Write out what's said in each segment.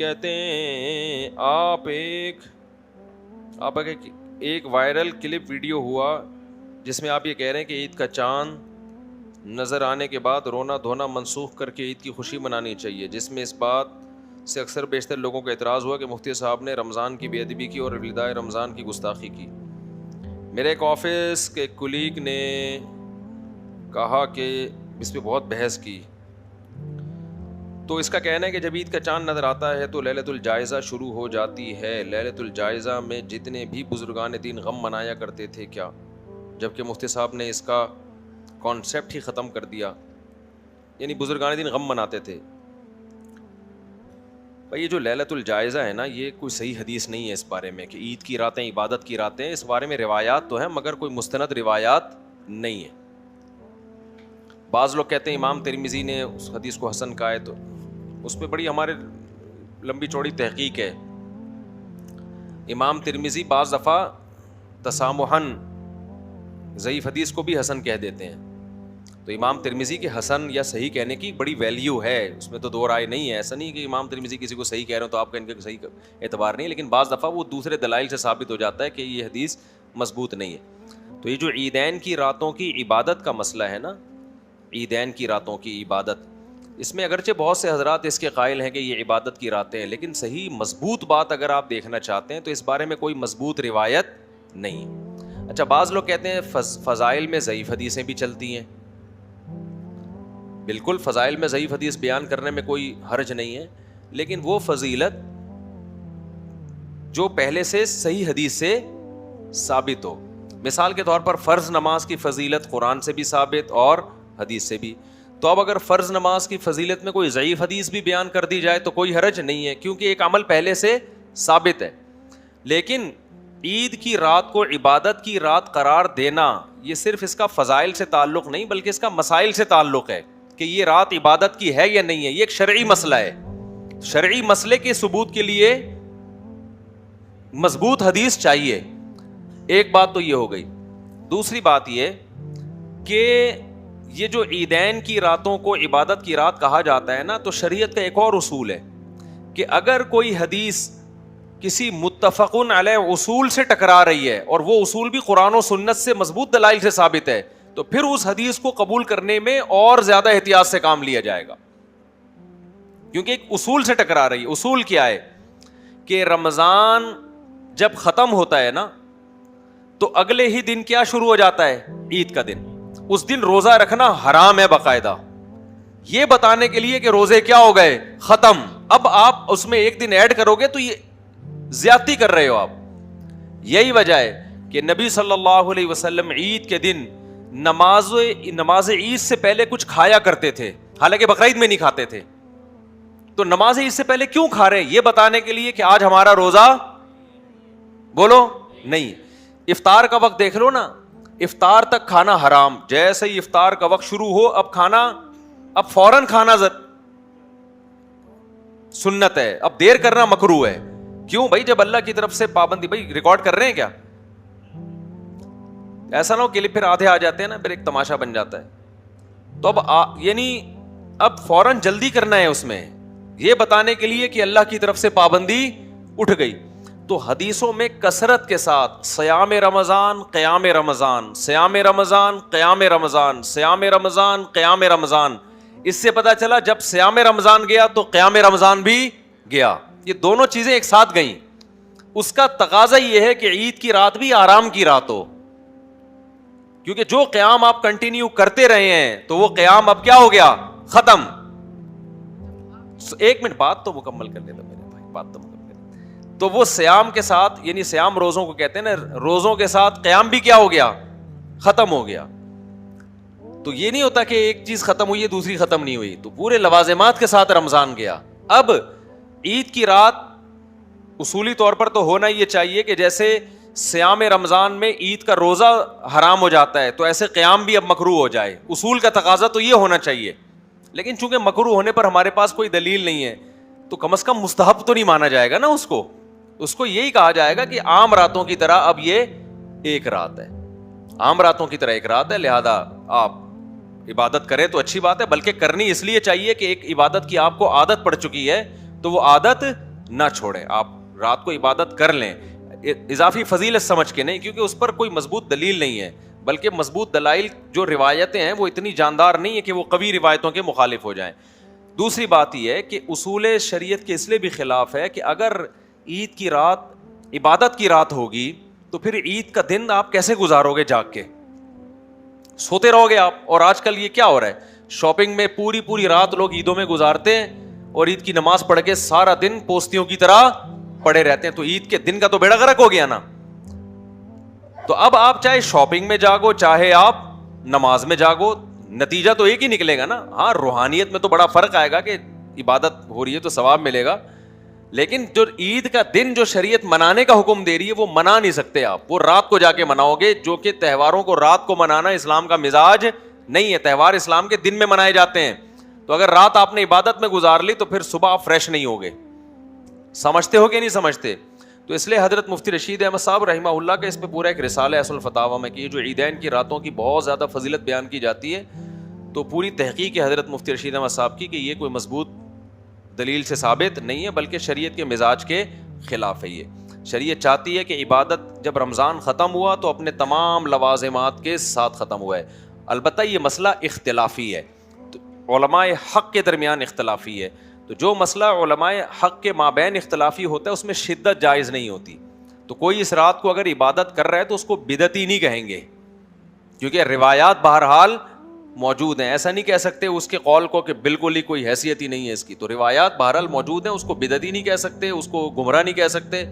کہتے ہیں آپ ایک وائرل کلپ ویڈیو ہوا جس میں آپ یہ کہہ رہے ہیں کہ عید کا چاند نظر آنے کے بعد رونا دھونا منسوخ کر کے عید کی خوشی منانی چاہیے، جس میں اس بات سے اکثر بیشتر لوگوں کا اعتراض ہوا کہ مفتی صاحب نے رمضان کی بے ادبی کی اور ولدائے رمضان کی گستاخی کی۔ میرے ایک آفس کے کلیگ نے کہا کہ اس پہ بہت بحث کی، تو اس کا کہنا ہے کہ جب عید کا چاند نظر آتا ہے تو لیلۃ الجائزہ شروع ہو جاتی ہے۔ لیلۃ الجائزہ میں جتنے بھی بزرگان دین غم منایا کرتے تھے کیا، جبکہ مفتی صاحب نے اس کا کانسیپٹ ہی ختم کر دیا، یعنی بزرگان دین غم مناتے تھے۔ بھائی یہ جو لیلۃ الجائزہ ہے نا، یہ کوئی صحیح حدیث نہیں ہے اس بارے میں کہ عید کی راتیں عبادت کی راتیں، اس بارے میں روایات تو ہیں مگر کوئی مستند روایات نہیں ہے۔ بعض لوگ کہتے ہیں امام ترمذی نے اس حدیث کو حسن کہا ہے، تو اس پہ بڑی ہمارے لمبی چوڑی تحقیق ہے۔ امام ترمذی بعض دفعہ تسامحاً ضعیف حدیث کو بھی حسن کہہ دیتے ہیں، تو امام ترمذی کے حسن یا صحیح کہنے کی بڑی ویلیو ہے، اس میں تو دو رائے نہیں ہے۔ ایسا نہیں کہ امام ترمذی کسی کو صحیح کہہ رہے ہو تو آپ کا ان کا صحیح اعتبار نہیں ہے، لیکن بعض دفعہ وہ دوسرے دلائل سے ثابت ہو جاتا ہے کہ یہ حدیث مضبوط نہیں ہے۔ تو یہ جو عیدین کی راتوں کی عبادت کا مسئلہ ہے نا، عیدین کی راتوں کی عبادت، اس میں اگرچہ بہت سے حضرات اس کے قائل ہیں کہ یہ عبادت کی راتیں ہیں، لیکن صحیح مضبوط بات اگر آپ دیکھنا چاہتے ہیں تو اس بارے میں کوئی مضبوط روایت نہیں ہے۔ اچھا، بعض لوگ کہتے ہیں فضائل میں ضعیف حدیثیں بھی چلتی ہیں۔ بالکل، فضائل میں ضعیف حدیث بیان کرنے میں کوئی حرج نہیں ہے، لیکن وہ فضیلت جو پہلے سے صحیح حدیث سے ثابت ہو۔ مثال کے طور پر فرض نماز کی فضیلت قرآن سے بھی ثابت اور حدیث سے بھی، تو اب اگر فرض نماز کی فضیلت میں کوئی ضعیف حدیث بھی بیان کر دی جائے تو کوئی حرج نہیں ہے، کیونکہ ایک عمل پہلے سے ثابت ہے۔ لیکن عید کی رات کو عبادت کی رات قرار دینا، یہ صرف اس کا فضائل سے تعلق نہیں بلکہ اس کا مسائل سے تعلق ہے کہ یہ رات عبادت کی ہے یا نہیں ہے۔ یہ ایک شرعی مسئلہ ہے۔ شرعی مسئلے کے ثبوت کے لیے مضبوط حدیث چاہیے۔ ایک بات تو یہ ہو گئی۔ دوسری بات یہ کہ یہ جو عیدین کی راتوں کو عبادت کی رات کہا جاتا ہے نا، تو شریعت کا ایک اور اصول ہے کہ اگر کوئی حدیث کسی متفقن علیہ اصول سے ٹکرا رہی ہے اور وہ اصول بھی قرآن و سنت سے مضبوط دلائل سے ثابت ہے، تو پھر اس حدیث کو قبول کرنے میں اور زیادہ احتیاط سے کام لیا جائے گا، کیونکہ ایک اصول سے ٹکرا رہی ہے۔ اصول کیا ہے کہ رمضان جب ختم ہوتا ہے نا تو اگلے ہی دن کیا شروع ہو جاتا ہے؟ عید کا دن۔ اس دن روزہ رکھنا حرام ہے باقاعدہ، یہ بتانے کے لیے کہ روزے کیا ہو گئے؟ ختم۔ اب آپ اس میں ایک دن ایڈ کرو گے تو یہ زیادتی کر رہے ہو آپ۔ یہی وجہ ہے کہ نبی صلی اللہ علیہ وسلم عید کے دن نماز عید سے پہلے کچھ کھایا کرتے تھے، حالانکہ بقرعید میں نہیں کھاتے تھے۔ تو نماز عید سے پہلے کیوں کھا رہے ہیں؟ یہ بتانے کے لیے کہ آج ہمارا روزہ بولو نہیں۔ افطار کا وقت دیکھ لو نا، افطار تک کھانا حرام، جیسے ہی افطار کا وقت شروع ہو اب فوراً کھانا سنت ہے، اب دیر کرنا مکروہ ہے۔ کیوں بھائی؟ جب اللہ کی طرف سے پابندی، بھائی ریکارڈ کر رہے ہیں کیا؟ ایسا نہ ہو کہ پھر آدھے آ جاتے ہیں نا، پھر ایک تماشا بن جاتا ہے۔ تو اب فوراً جلدی کرنا ہے اس میں، یہ بتانے کے لیے کہ اللہ کی طرف سے پابندی اٹھ گئی۔ تو حدیثوں میں کثرت کے ساتھ صیام رمضان، قیام رمضان، صیام رمضان، قیام رمضان، صیام رمضان، قیام رمضان، اس سے پتا چلا جب صیام رمضان گیا تو قیام رمضان بھی گیا، یہ دونوں چیزیں ایک ساتھ گئیں۔ اس کا تقاضا یہ ہے کہ عید کی رات بھی آرام کی رات ہو، کیونکہ جو قیام آپ کنٹینیو کرتے رہے ہیں تو وہ قیام اب کیا ہو گیا؟ ختم۔ ایک منٹ بات تو مکمل کر لیتا میرے بھائی، بات تو مکمل۔ تو وہ سیام کے ساتھ، یعنی سیام روزوں کو کہتے ہیں نا، روزوں کے ساتھ قیام بھی کیا ہو گیا؟ ختم ہو گیا۔ تو یہ نہیں ہوتا کہ ایک چیز ختم ہوئی ہے دوسری ختم نہیں ہوئی، تو پورے لوازمات کے ساتھ رمضان گیا۔ اب عید کی رات اصولی طور پر تو ہونا یہ چاہیے کہ جیسے سیام رمضان میں عید کا روزہ حرام ہو جاتا ہے تو ایسے قیام بھی اب مکروہ ہو جائے، اصول کا تقاضا تو یہ ہونا چاہیے۔ لیکن چونکہ مکروہ ہونے پر ہمارے پاس کوئی دلیل نہیں ہے تو کم از کم مستحب تو نہیں مانا جائے گا نا، اس کو یہی کہا جائے گا کہ عام راتوں کی طرح اب یہ ایک رات ہے، عام راتوں کی طرح ایک رات ہے، لہذا آپ عبادت کریں تو اچھی بات ہے، بلکہ کرنی اس لیے چاہیے کہ ایک عبادت کی آپ کو عادت پڑ چکی ہے تو وہ عادت نہ چھوڑیں, آپ رات کو عبادت کر لیں, اضافی فضیلت سمجھ کے نہیں, کیونکہ اس پر کوئی مضبوط دلیل نہیں ہے, بلکہ مضبوط دلائل جو روایتیں ہیں وہ اتنی جاندار نہیں ہے کہ وہ قوی روایتوں کے مخالف ہو جائیں. دوسری بات یہ ہے کہ اصول شریعت کے اس لیے بھی خلاف ہے کہ اگر عید کی رات عبادت کی رات ہوگی تو پھر عید کا دن آپ کیسے گزارو گے؟ جاگ کے سوتے رہو گے آپ. اور آج کل یہ کیا ہو رہا ہے, شاپنگ میں پوری رات لوگ عیدوں میں گزارتے ہیں اور عید کی نماز پڑھ کے سارا دن پوستیوں کی طرح پڑے رہتے ہیں, تو عید کے دن کا تو بیڑا غرق ہو گیا نا. تو اب آپ چاہے شاپنگ میں جاگو چاہے آپ نماز میں جاگو, نتیجہ تو ایک ہی نکلے گا نا. ہاں روحانیت میں تو بڑا فرق آئے گا کہ عبادت ہو رہی ہے تو ثواب ملے گا, لیکن جو عید کا دن جو شریعت منانے کا حکم دے رہی ہے وہ منا نہیں سکتے آپ, وہ رات کو جا کے مناؤ گے, جو کہ تہواروں کو رات کو منانا اسلام کا مزاج نہیں ہے. تہوار اسلام کے دن میں منائے جاتے ہیں, تو اگر رات آپ نے عبادت میں گزار لی تو پھر صبح آپ فریش نہیں ہوگے. سمجھتے ہو کہ نہیں سمجھتے؟ تو اس لیے حضرت مفتی رشید احمد صاحب رحمہ اللہ کا اس پہ پورا ایک رسالہ ہے اصل الفتاوی میں, کہ جو عیدین کی راتوں کی بہت زیادہ فضیلت بیان کی جاتی ہے, تو پوری تحقیق ہے حضرت مفتی رشید احمد صاحب کی کہ یہ کوئی مضبوط دلیل سے ثابت نہیں ہے, بلکہ شریعت کے مزاج کے خلاف ہے. یہ شریعت چاہتی ہے کہ عبادت جب رمضان ختم ہوا تو اپنے تمام لوازمات کے ساتھ ختم ہوا ہے. البتہ یہ مسئلہ اختلافی ہے, تو علماء حق کے درمیان اختلافی ہے, تو جو مسئلہ علماء حق کے مابین اختلافی ہوتا ہے اس میں شدت جائز نہیں ہوتی. تو کوئی اس رات کو اگر عبادت کر رہا ہے تو اس کو بدعتی نہیں کہیں گے, کیونکہ روایات بہرحال موجود ہیں. ایسا نہیں کہہ سکتے اس کے قول کو کہ بالکل ہی کوئی حیثیت ہی نہیں ہے اس کی, تو روایات بہرحال موجود ہیں, اس کو بدعتی نہیں کہہ سکتے, اس کو گمراہ نہیں کہہ سکتے.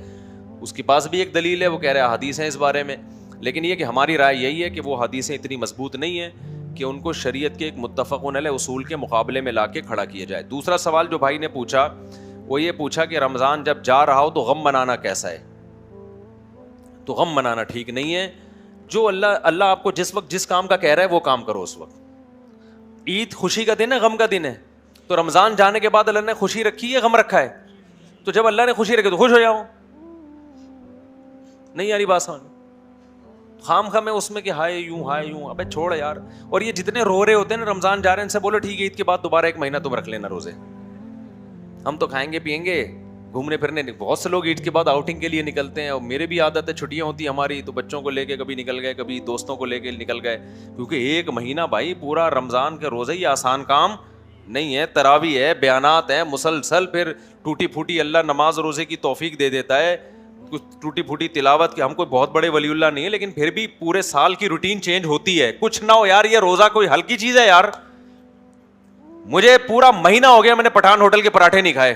اس کے پاس بھی ایک دلیل ہے, وہ کہہ رہے ہیں حدیث ہیں اس بارے میں, لیکن یہ کہ ہماری رائے یہی ہے کہ وہ حدیثیں اتنی مضبوط نہیں ہیں کہ ان کو شریعت کے ایک متفق علیہ اصول کے مقابلے میں لا کے کھڑا کیا جائے. دوسرا سوال جو بھائی نے پوچھا وہ یہ پوچھا کہ رمضان جب جا رہا ہو تو غم منانا کیسا ہے؟ تو غم منانا ٹھیک نہیں ہے. جو اللہ آپ کو جس وقت جس کام کا کہہ رہا ہے وہ کام کرو اس وقت. عید خوشی کا دن ہے, غم کا دن ہے, تو رمضان جانے کے بعد اللہ نے خوشی رکھی ہے غم رکھا ہے؟ تو جب اللہ نے خوشی رکھی تو خوش ہو جاؤ. نہیں یاری بات سمجھ, خام خواہ میں اس میں کہ ہائے یوں, ابے چھوڑ یار. اور یہ جتنے رو رہے ہوتے ہیں نا رمضان جا رہے ہیں, ان سے بولو ٹھیک ہے عید کے بعد دوبارہ 1 مہینہ تم رکھ لینا روزے, ہم تو کھائیں گے پیئیں گے گھومنے پھرنے. بہت سے لوگ عید کے بعد آؤٹنگ کے لیے نکلتے ہیں, اور میرے بھی عادت ہے, چھٹیاں ہوتی ہیں ہماری تو بچوں کو لے کے کبھی نکل گئے, کبھی دوستوں کو لے کے نکل گئے, کیونکہ 1 مہینہ بھائی پورا رمضان کے روزے یہ آسان کام نہیں ہے. تراویح ہے, بیانات ہیں مسلسل, پھر ٹوٹی پھوٹی اللہ نماز روزے کی توفیق دے دیتا ہے, کچھ ٹوٹی پھوٹی تلاوت کی. ہم کوئی بہت بڑے ولی اللہ نہیں ہے, لیکن پھر بھی پورے سال کی روٹین چینج ہوتی ہے. کچھ نہ ہو یار, یہ روزہ کوئی ہلکی چیز ہے یار. مجھے پورا مہینہ ہو گیا میں نے پٹھان ہوٹل کے پراٹھے نہیں کھائے,